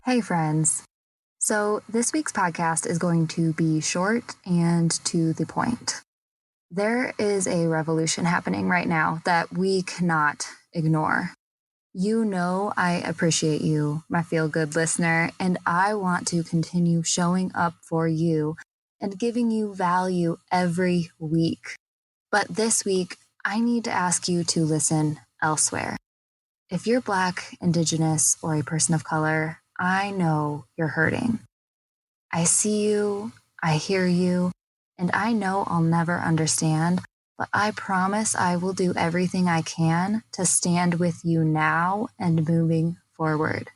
Hey friends. So this week's podcast is going to be short and to the point. There is a revolution happening right now that we cannot ignore. You know I appreciate you, my feel-good listener, and I want to continue showing up for you and giving you value every week. But this week, I need to ask you to listen elsewhere. If you're Black, Indigenous, or a person of color, I know you're hurting. I see you, I hear you, and I know I'll never understand, but I promise I will do everything I can to stand with you now and moving forward.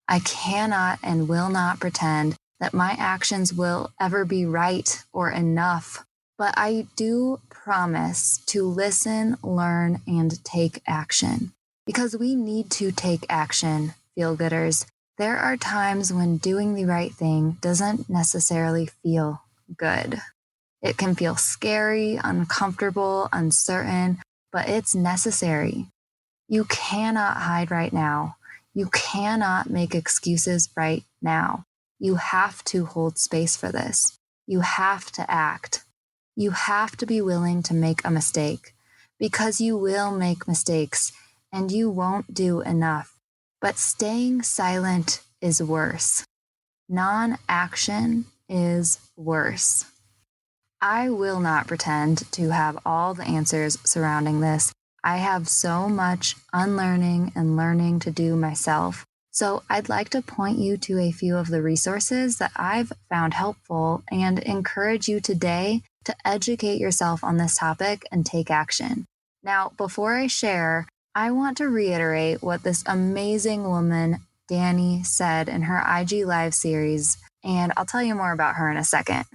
I cannot and will not pretend that my actions will ever be right or enough, but I do promise to listen, learn, and take action. Because we need to take action, feel-gooders. There are times when doing the right thing doesn't necessarily feel good. It can feel scary, uncomfortable, uncertain, but it's necessary. You cannot hide right now. You cannot make excuses right now. You have to hold space for this. You have to act. You have to be willing to make a mistake, because you will make mistakes and you won't do enough. But staying silent is worse. Non-action is worse. I will not pretend to have all the answers surrounding this. I have so much unlearning and learning to do myself. So I'd like to point you to a few of the resources that I've found helpful and encourage you today to educate yourself on this topic and take action. Now, before I share, I want to reiterate what this amazing woman, Dani, said in her IG Live series, and I'll tell you more about her in a second.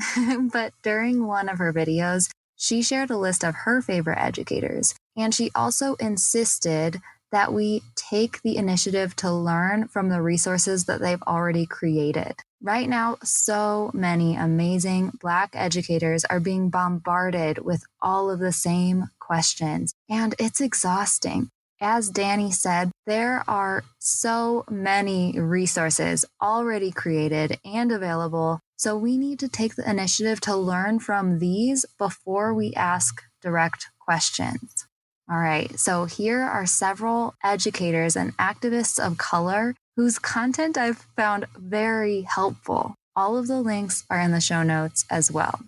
But during one of her videos, she shared a list of her favorite educators, and she also insisted that we take the initiative to learn from the resources that they've already created. Right now, so many amazing Black educators are being bombarded with all of the same questions, and it's exhausting. As Dani said, there are so many resources already created and available, so we need to take the initiative to learn from these before we ask direct questions. All right, so here are several educators and activists of color whose content I've found very helpful. All of the links are in the show notes as well.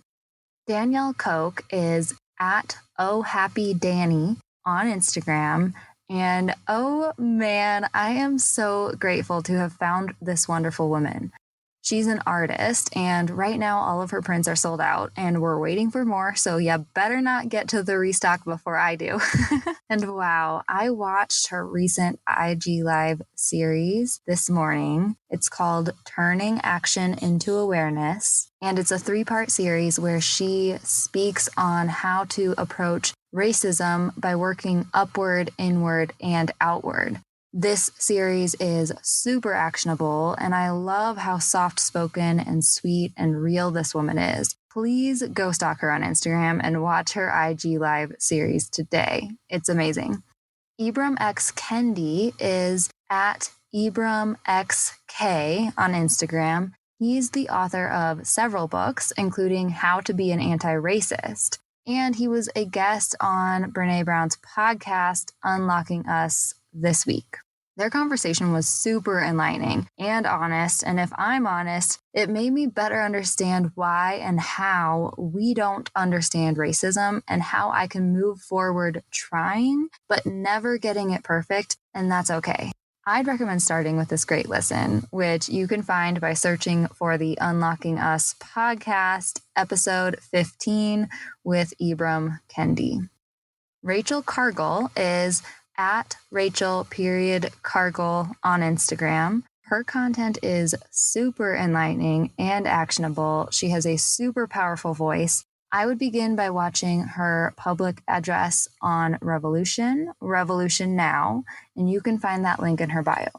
Danielle Koch is at ohhappydani on Instagram. And oh man, I am so grateful to have found this wonderful woman. She's an artist, and right now all of her prints are sold out, and we're waiting for more, so you better not get to the restock before I do. And wow, I watched her recent IG Live series this morning. It's called Turning Action into Awareness, and it's a 3-part series where she speaks on how to approach racism by working upward, inward, and outward. This series is super actionable, and I love how soft-spoken and sweet and real this woman is. Please go stalk her on Instagram and watch her IG Live series today. It's amazing. Ibram X. Kendi is at Ibram XK on Instagram. He's the author of several books, including How to Be an Anti-Racist. And he was a guest on Brene Brown's podcast, Unlocking Us, this week. Their conversation was super enlightening and honest, and if I'm honest, it made me better understand why and how we don't understand racism and how I can move forward trying, but never getting it perfect, and that's okay. I'd recommend starting with this great listen, which you can find by searching for the Unlocking Us podcast, episode 15 with Ibram Kendi. Rachel Cargill is at Rachel.Cargill on Instagram. Her content is super enlightening and actionable. She has a super powerful voice. I would begin by watching her public address on Revolution Now, and you can find that link in her bio.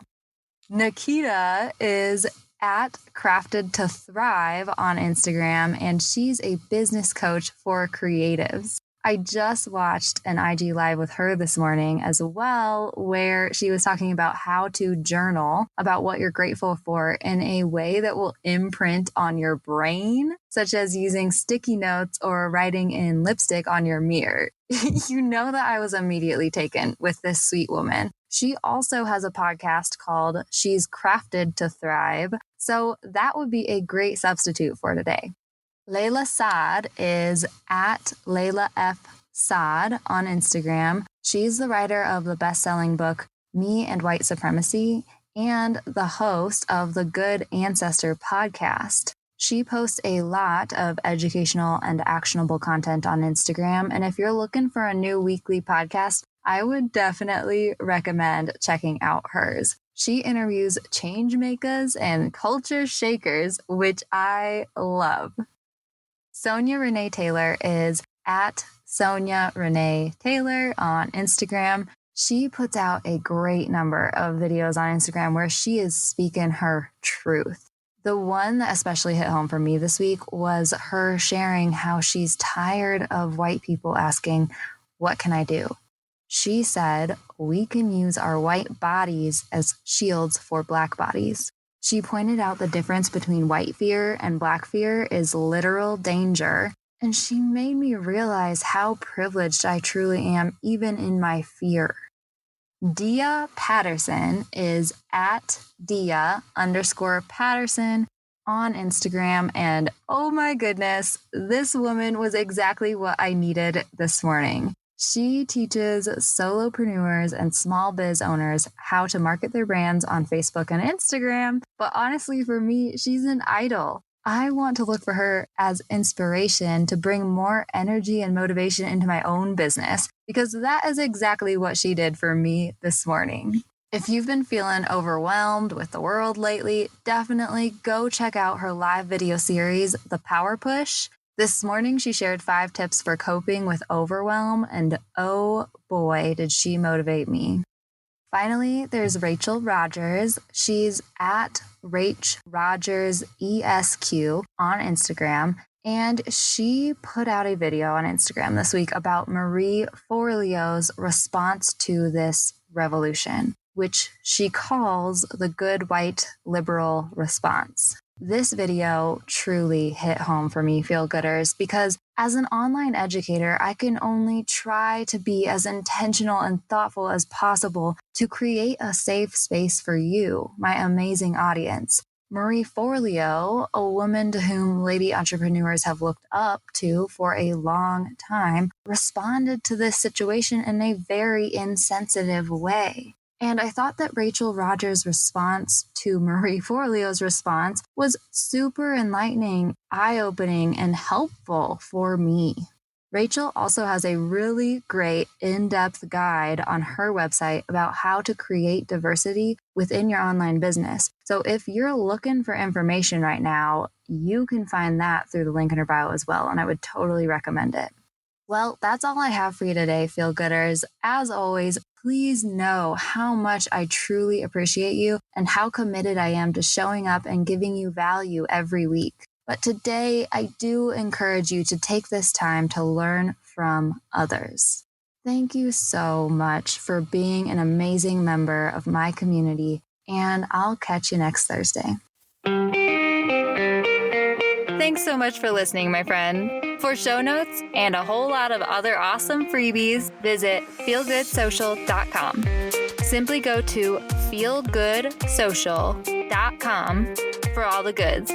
Nikita is at Crafted to Thrive on Instagram, and she's a business coach for creatives. I just watched an IG Live with her this morning as well, where she was talking about how to journal about what you're grateful for in a way that will imprint on your brain, such as using sticky notes or writing in lipstick on your mirror. You know that I was immediately taken with this sweet woman. She also has a podcast called She's Crafted to Thrive, so that would be a great substitute for today. Layla Saad is at Layla F. Saad on Instagram. She's the writer of the best-selling book, Me and White Supremacy, and the host of the Good Ancestor podcast. She posts a lot of educational and actionable content on Instagram, and if you're looking for a new weekly podcast, I would definitely recommend checking out hers. She interviews change makers and culture shakers, which I love. Sonia Renee Taylor is at Sonia Renee Taylor on Instagram. She puts out a great number of videos on Instagram where she is speaking her truth. The one that especially hit home for me this week was her sharing how she's tired of white people asking, "What can I do?" She said, we can use our white bodies as shields for black bodies. She pointed out the difference between white fear and black fear is literal danger, and she made me realize how privileged I truly am, even in my fear. Dia Patterson is at Dia_Patterson on Instagram, and oh my goodness, this woman was exactly what I needed this morning. She teaches solopreneurs and small biz owners how to market their brands on Facebook and Instagram. But honestly, for me, she's an idol. I want to look for her as inspiration to bring more energy and motivation into my own business, because that is exactly what she did for me this morning. If you've been feeling overwhelmed with the world lately, definitely go check out her live video series, The Power Push. This morning, she shared 5 tips for coping with overwhelm, and oh boy, did she motivate me. Finally, there's Rachel Rogers. She's at Rach Rogers ESQ on Instagram, and she put out a video on Instagram this week about Marie Forleo's response to this revolution, which she calls the good white liberal response. This video truly hit home for me, feel-gooders, because as an online educator, I can only try to be as intentional and thoughtful as possible to create a safe space for you, my amazing audience. Marie Forleo, a woman to whom lady entrepreneurs have looked up to for a long time, responded to this situation in a very insensitive way. And I thought that Rachel Rogers' response to Marie Forleo's response was super enlightening, eye-opening, and helpful for me. Rachel also has a really great in-depth guide on her website about how to create diversity within your online business. So if you're looking for information right now, you can find that through the link in her bio as well, and I would totally recommend it. Well, that's all I have for you today, feel-gooders. As always, please know how much I truly appreciate you and how committed I am to showing up and giving you value every week. But today, I do encourage you to take this time to learn from others. Thank you so much for being an amazing member of my community, and I'll catch you next Thursday. Thanks so much for listening, my friend. For show notes and a whole lot of other awesome freebies, visit feelgoodsocial.com. Simply go to feelgoodsocial.com for all the goods.